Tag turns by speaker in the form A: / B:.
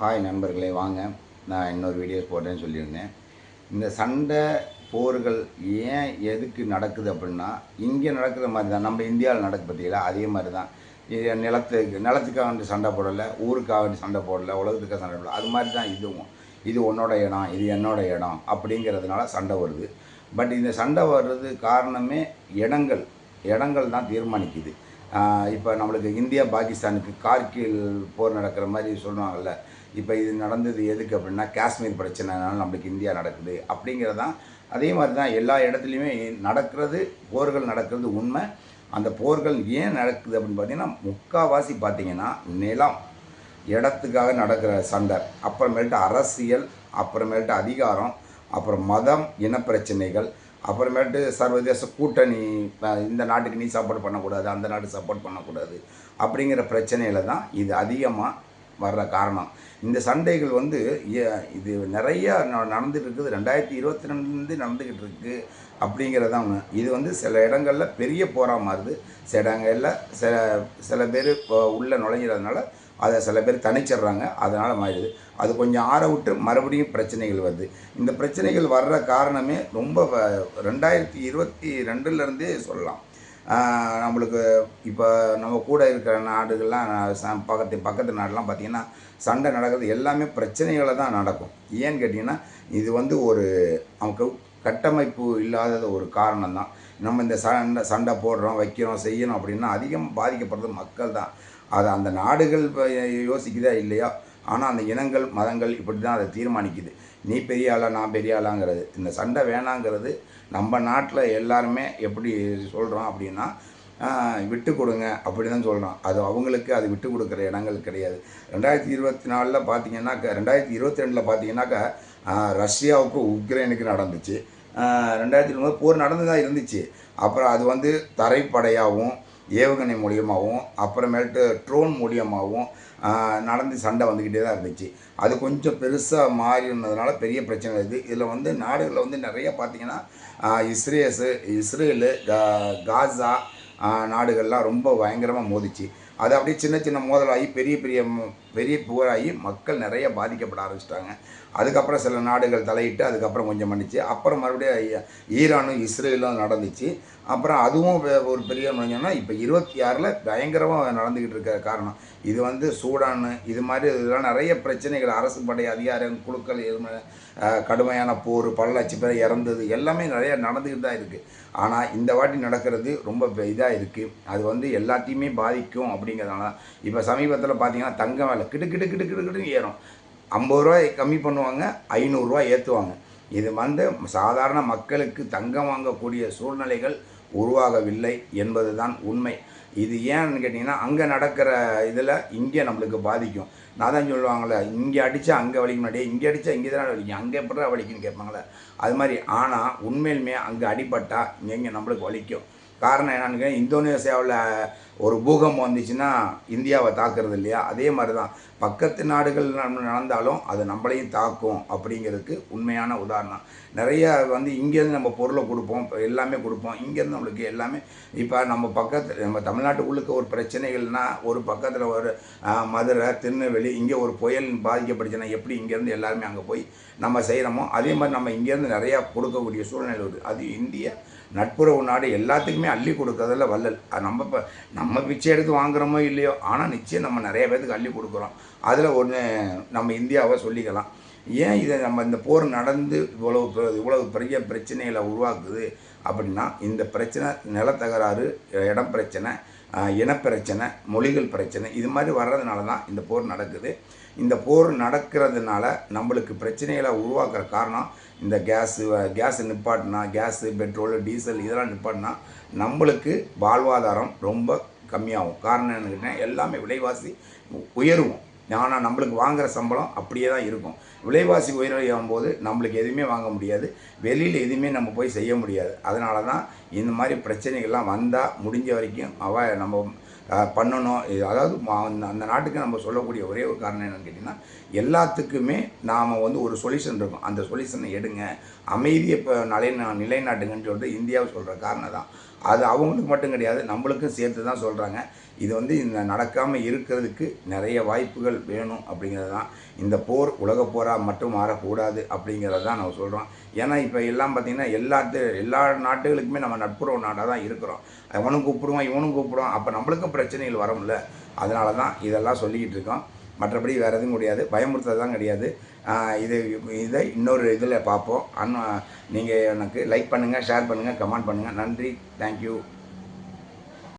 A: Hi நண்பர்களே, வாங்க. நான் இன்னொரு வீடியோஸ் போட்டேன்னு சொல்லியிருந்தேன். இந்த சண்டை போர்கள் ஏன் எதுக்கு நடக்குது அப்படின்னா, இங்கே நடக்கிற மாதிரி தான் நம்ம இந்தியாவில் நடக்கு பார்த்தீங்களா, அதே மாதிரி தான். இது நிலத்துக்காக வேண்டி சண்டை போடலை, ஊருக்காக வேண்டி சண்டை போடலை, உலகத்துக்காக சண்டை போடலை. அது மாதிரி தான் இதுவும். இது உன்னோட இடம், இது என்னோட இடம் அப்படிங்கிறதுனால சண்டை வருது. பட் இந்த சண்டை வர்றது காரணமே இடங்கள் இடங்கள் தான் தீர்மானிக்குது. இப்போ நம்மளுக்கு இந்தியா பாகிஸ்தானுக்கு கார்கில் போர் நடக்கிற மாதிரி சொல்லுவாங்கள்ல. இப்போ இது நடந்தது எதுக்கு அப்படின்னா, காஷ்மீர் பிரச்சனைனால நம்மளுக்கு இந்தியா நடக்குது அப்படிங்கிறதான். அதே மாதிரி தான் எல்லா இடத்துலையுமே நடக்கிறது, போர்கள் நடக்கிறது உண்மை. அந்த போர்கள் ஏன் நடக்குது அப்படின்னு பார்த்தீங்கன்னா, முக்கால்வாசி பார்த்தீங்கன்னா நிலம், இடத்துக்காக நடக்கிற சண்டை, அப்புறமேல்ட்டு அரசியல், அப்புறமேல்ட்டு அதிகாரம், அப்புறம் மதம், இனப்பிரச்சனைகள், அப்புறமேட்டு சர்வதேச கூட்டணி, இந்த நாட்டுக்கு நீ சப்போர்ட் பண்ணக்கூடாது, அந்த நாட்டுக்கு சப்போர்ட் பண்ணக்கூடாது அப்படிங்கிற பிரச்சனையில் தான் இது அதிகமாக வர்ற காரணம். இந்த சண்டைகள் வந்து இது நிறையா நடந்துகிட்டு இருக்குது. 2022 நடந்துக்கிட்டு இருக்குது அப்படிங்கிறது தான் ஒன்று. இது வந்து சில இடங்களில் பெரிய போராக மாறுது, சில இடங்களில் சில சில பேர் உள்ளே நுழைஞ்சிறதுனால அதை சில பேர் தனிச்சிட்றாங்க, அதனால் மாறிடுது. அது கொஞ்சம் ஆற விட்டு மறுபடியும் பிரச்சனைகள் வருது. இந்த பிரச்சனைகள் வர்ற காரணமே ரொம்ப 2022லேருந்தே சொல்லலாம். நம்மளுக்கு இப்போ நம்ம கூட இருக்கிற நாடுகள்லாம் பக்கத்து நாடுலாம் பார்த்திங்கன்னா, சண்டை நடக்கிறது எல்லாமே பிரச்சனைகளை தான் நடக்கும். ஏன்னு கேட்டிங்கன்னா, இது வந்து ஒரு அவங்க கட்டமைப்பு இல்லாதது ஒரு காரணம் தான். நம்ம இந்த சண்டை போடுறோம், வைக்கிறோம், செய்யணும் அப்படின்னா அதிகம் பாதிக்கப்படுறது மக்கள் தான். அதை அந்த நாடுகள் யோசிக்குதா இல்லையா, ஆனால் அந்த இனங்கள், மதங்கள் இப்படி தான் அதை தீர்மானிக்குது. நீ பெரிய ஆளா, நான் பெரிய ஆளாங்கிறது. இந்த சண்டை வேணாங்கிறது நம்ம நாட்டில் எல்லாருமே எப்படி சொல்கிறோம் அப்படின்னா, விட்டு கொடுங்க அப்படி தான் சொல்கிறோம். அது அவங்களுக்கு அது விட்டு கொடுக்குற இடங்கள் கிடையாது. 2024 பார்த்தீங்கன்னாக்கா, 2022 பார்த்தீங்கன்னாக்கா, ரஷ்யாவுக்கு உக்ரைனுக்கு நடந்துச்சு. 2020 போர் நடந்து தான் இருந்துச்சு. அப்புறம் அது வந்து தரைப்படையாகவும், ஏவுகணை மூலியமாகவும், அப்புறமேட்டு ட்ரோன் மூலியமாகவும் நடந்து சண்டை வந்துக்கிட்டே தான் இருந்துச்சு. அது கொஞ்சம் பெருசாக மாறினதுனால பெரிய பிரச்சனை இருக்குது. இதில் வந்து நாடுகளில் வந்து நிறைய பார்த்திங்கன்னா, இஸ்ரேலு, காசா நாடுகள்லாம் ரொம்ப பயங்கரமாக மோதிச்சு. அது அப்படியே சின்ன சின்ன மோதலாகி பெரிய போராகி மக்கள் நிறைய பாதிக்கப்பட ஆரம்பிச்சிட்டாங்க. அதுக்கப்புறம் சில நாடுகள் தலையிட்டு அதுக்கப்புறம் கொஞ்சம் பண்ணிச்சு. அப்புறம் மறுபடியும் ஈரானும் இஸ்ரேலும் நடந்துச்சு. அப்புறம் அதுவும் ஒரு பெரிய முடிஞ்சோன்னா இப்போ 26ல் பயங்கரமாக நடந்துக்கிட்டு இருக்க காரணம் இது வந்து சூடான், இது மாதிரி இதெல்லாம் நிறைய பிரச்சனைகள், அரசு படை அதிகாரம் குழுக்கள், கடுமையான போர், பல லட்சம் பேர் இறந்தது எல்லாமே நிறையா நடந்துக்கிட்டு தான் இருக்குது. ஆனால் இந்த வாட்டி நடக்கிறது ரொம்ப இதாக இருக்குது. அது வந்து எல்லாத்தையுமே பாதிக்கும் அப்படிங்கிறதுனால தான். இப்போ சமீபத்தில் பார்த்தீங்கன்னா, தங்க விலை கிடுக்கிடுன்னு ஏறும். 50 ரூபாய் கம்மி பண்ணுவாங்க, 500 ரூபாய் ஏற்றுவாங்க. இது வந்து சாதாரண மக்களுக்கு தங்கம் வாங்கக்கூடிய சூழ்நிலைகள் உருவாகவில்லை என்பது தான் உண்மை. இது ஏன்னு கேட்டிங்கன்னா, அங்கே நடக்கிற இதில் இங்கே நம்மளுக்கு பாதிக்கும். நான் தான் சொல்லுவாங்களே, இங்கே அடித்தா அங்கே வலிக்க மாட்டே, இங்கே அடித்தா இங்கே தானே வலிக்கும், அங்கே எப்படா வலிக்குன்னு கேட்பாங்களே, அது மாதிரி. ஆனால் உண்மையிலுமே அங்கே அடிபட்டால் இங்கே நம்மளுக்கு வலிக்கும். காரணம் என்னன்னு இந்தோனேசியாவில் ஒரு பூகம்பம் வந்துச்சுன்னா இந்தியாவை தாக்குறது இல்லையா, அதே மாதிரி தான் பக்கத்து நாடுகள் நடந்தாலும் அது நம்மளையும் தாக்கும் அப்படிங்கிறதுக்கு உண்மையான உதாரணம். நிறைய வந்து இங்கேருந்து நம்ம பொருளை கொடுப்போம், எல்லாமே கொடுப்போம். இங்கேருந்து நம்மளுக்கு எல்லாமே இப்போ நம்ம தமிழ்நாட்டுக்குள்ளுக்கு ஒரு பிரச்சனைகள்னால், ஒரு பக்கத்தில் ஒரு மதுரை, திருநெல்வேலி, இங்கே ஒரு புயல் பாதிக்கப்படுச்சுன்னா எப்படி இங்கேருந்து எல்லாருமே அங்கே போய் நம்ம செய்கிறோமோ, அதே மாதிரி நம்ம இங்கேருந்து நிறையா கொடுக்கக்கூடிய சூழ்நிலை இருக்குது. அது இந்திய நட்புறவு நாடு, எல்லாத்துக்குமே அள்ளி கொடுக்கறதில்ல வள்ளல். நம்ம பிச்சை எடுத்து வாங்குகிறோமோ இல்லையோ, ஆனால் நிச்சயம் நம்ம நிறைய பேருக்கு அள்ளி கொடுக்குறோம். அதில் ஒன்று நம்ம இந்தியாவை சொல்லிக்கலாம். ஏன் இதை நம்ம இந்த போர் நடந்து இவ்வளவு பெரிய பிரச்சனைகளை உருவாக்குது அப்படின்னா, இந்த பிரச்சனை நிலத்தகராறு, இடம் பிரச்சனை, இனப்பிரச்சனை, மொழிகள் பிரச்சனை, இது மாதிரி வர்றதுனால தான் இந்த போர் நடக்குது. இந்த போர் நடக்கிறதுனால நம்மளுக்கு பிரச்சனைகளை உருவாக்குற காரணம், இந்த கேஸு நிப்பாட்டினா, கேஸு, பெட்ரோல், டீசல் இதெல்லாம் நிப்பாட்டினா நம்மளுக்கு வாழ்வாதாரம் ரொம்ப கம்மியாகும். காரணம் என்னன்னு கேட்டால், எல்லாமே விலைவாசி உயரும். ஆனால் நம்மளுக்கு வாங்குகிற சம்பளம் அப்படியே தான் இருக்கும். விலைவாசி உயரும் போது நம்மளுக்கு எதுவுமே வாங்க முடியாது, வெளியில் எதுவுமே நம்ம போய் செய்ய முடியாது. அதனால தான் இந்த மாதிரி பிரச்சனைகள்லாம் வந்தால் முடிஞ்ச வரைக்கும் நம்ம பண்ணணும். அதாவது அந்த நாட்டுக்கு நம்ம சொல்லக்கூடிய ஒரே ஒரு காரணம் என்னென்னு கேட்டிங்கன்னா, எல்லாத்துக்குமே நாம் வந்து ஒரு சொல்யூஷன் இருக்கும். அந்த சொல்யூஷனை எடுங்க, அமைதியை இப்போ நிலைநாட்டுங்கன்னு சொல்லிட்டு இந்தியாவை சொல்கிற காரணம் தான். அது அவங்களுக்கு மட்டும் கிடையாது, நம்மளுக்கும் சேர்த்து தான் சொல்கிறாங்க. இது வந்து இந்த நடக்காமல் இருக்கிறதுக்கு நிறைய வாய்ப்புகள் வேணும் அப்படிங்கிறது தான். இந்த போர் உலகப் போராக மட்டும் மாறக்கூடாது அப்படிங்கிறது தான் நம்ம சொல்கிறோம். ஏன்னா இப்போ எல்லாம் பார்த்திங்கன்னா எல்லா நாட்டுகளுக்குமே நம்ம நட்புறவு நாடாக தான் இருக்கிறோம். அவனும் கூப்பிடுவான், இவனும் கூப்பிடுவான். அப்போ நம்மளுக்கும் பிரச்சனைகள் வரும்ல. அதனால தான் இதெல்லாம் சொல்லிக்கிட்டு இருக்கோம். மற்றபடி வேறு எதுவும் கிடையாது, பயமுறுத்துறது தான் கிடையாது. இதை இன்னொரு இதில் பார்ப்போம். நீங்கள் எனக்கு லைக் பண்ணுங்கள், ஷேர் பண்ணுங்கள், கமெண்ட் பண்ணுங்கள். நன்றி, தேங்க்யூ.